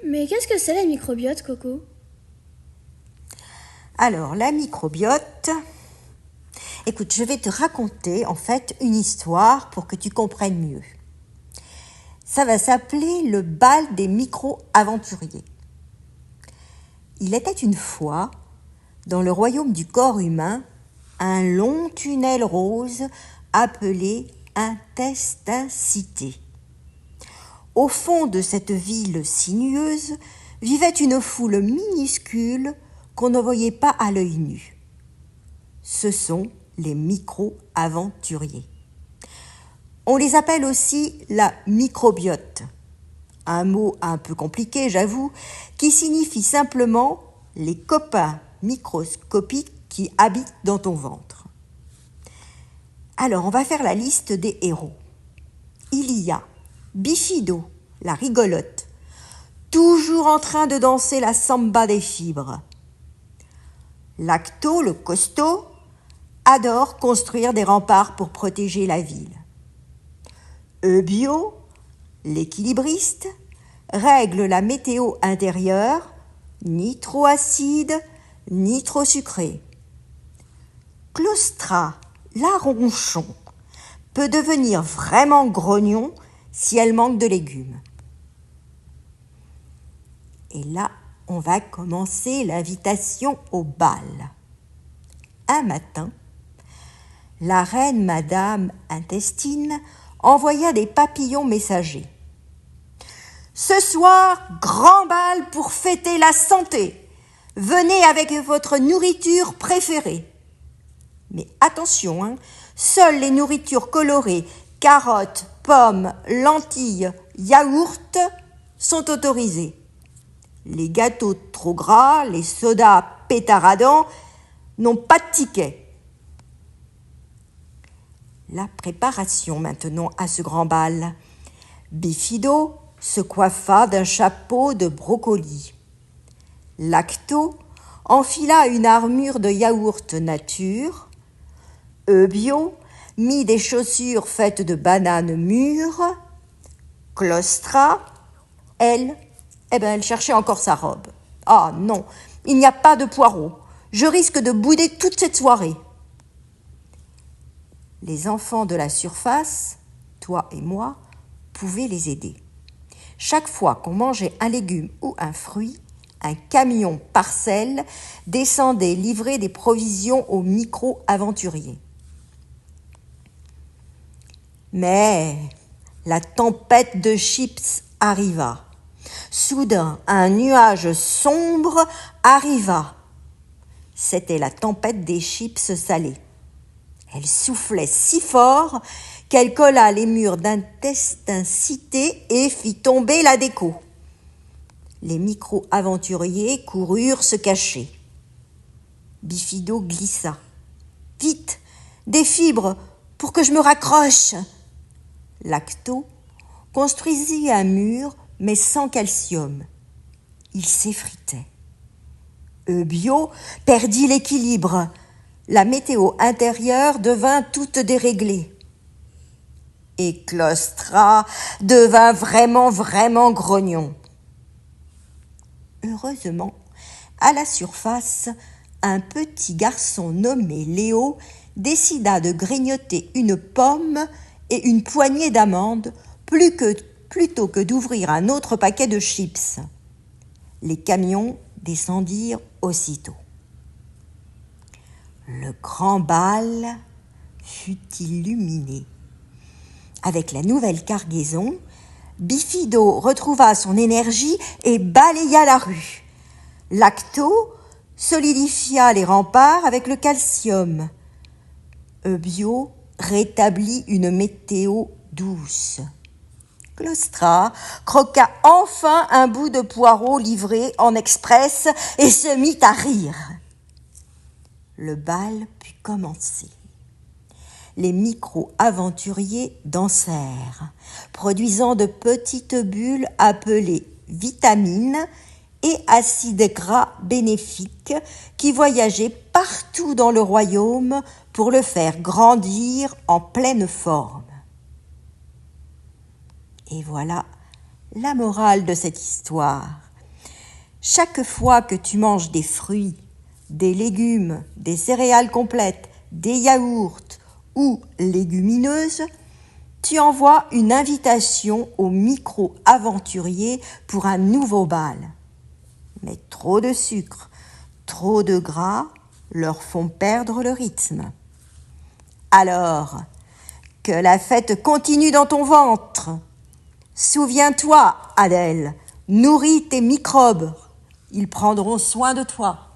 Mais qu'est-ce que c'est la microbiote, Coco? Alors, la microbiote... Écoute, je vais te raconter en fait une histoire pour que tu comprennes mieux. Ça va s'appeler le bal des micro-aventuriers. Il était une fois, dans le royaume du corps humain, un long tunnel rose appelé Intestincité. Au fond de cette ville sinueuse vivait une foule minuscule qu'on ne voyait pas à l'œil nu. Ce sont les micro-aventuriers. On les appelle aussi la microbiote, un mot un peu compliqué, j'avoue, qui signifie simplement les copains microscopiques qui habitent dans ton ventre. Alors, on va faire la liste des héros. Il y a Bifido, la rigolote, toujours en train de danser la samba des fibres. Lacto, le costaud, adore construire des remparts pour protéger la ville. Eubio, l'équilibriste, règle la météo intérieure, ni trop acide, ni trop sucré. Claustra, la ronchon, peut devenir vraiment grognon si elle manque de légumes. Et là, on va commencer l'invitation au bal. Un matin, la reine Madame Intestine envoya des papillons messagers. Ce soir, grand bal pour fêter la santé. Venez avec votre nourriture préférée. Mais attention, seules les nourritures colorées, carottes, pommes, lentilles, yaourts, sont autorisées. Les gâteaux trop gras, les sodas pétaradants n'ont pas de ticket. La préparation maintenant à ce grand bal. Bifido se coiffa d'un chapeau de brocoli. Lacto enfila une armure de yaourt nature. Eubio mit des chaussures faites de bananes mûres. Claustra, elle cherchait encore sa robe. Ah non, il n'y a pas de poireaux. Je risque de bouder toute cette soirée. Les enfants de la surface, toi et moi, pouvaient les aider. Chaque fois qu'on mangeait un légume ou un fruit, un camion parcelle descendait livrer des provisions aux micro-aventuriers. Mais la tempête de chips arriva. Soudain, un nuage sombre arriva. C'était la tempête des chips salés. Elle soufflait si fort qu'elle colla les murs d'Intestincité et fit tomber la déco. Les micro-aventuriers coururent se cacher. Bifido glissa. « Vite, des fibres pour que je me raccroche !» Lacto construisit un mur, mais sans calcium. Il s'effritait. Eubio perdit l'équilibre. La météo intérieure devint toute déréglée. Et Claustra devint vraiment grognon. Heureusement, à la surface, un petit garçon nommé Léo décida de grignoter une pomme et une poignée d'amandes plutôt que d'ouvrir un autre paquet de chips. Les camions descendirent aussitôt. Le grand bal fut illuminé. Avec la nouvelle cargaison, Bifido retrouva son énergie et balaya la rue. Lacto solidifia les remparts avec le calcium. Eubio rétablit une météo douce. Claustra croqua enfin un bout de poireau livré en express et se mit à rire. Le bal put commencer. Les micro-aventuriers dansèrent, produisant de petites bulles appelées vitamines et acides gras bénéfiques qui voyageaient partout dans le royaume pour le faire grandir en pleine forme. Et voilà la morale de cette histoire. Chaque fois que tu manges des fruits, des légumes, des céréales complètes, des yaourts ou légumineuses, tu envoies une invitation aux micro-aventuriers pour un nouveau bal. Mais trop de sucre, trop de gras leur font perdre le rythme. Alors, que la fête continue dans ton ventre. Souviens-toi, Adèle, nourris tes microbes. Ils prendront soin de toi.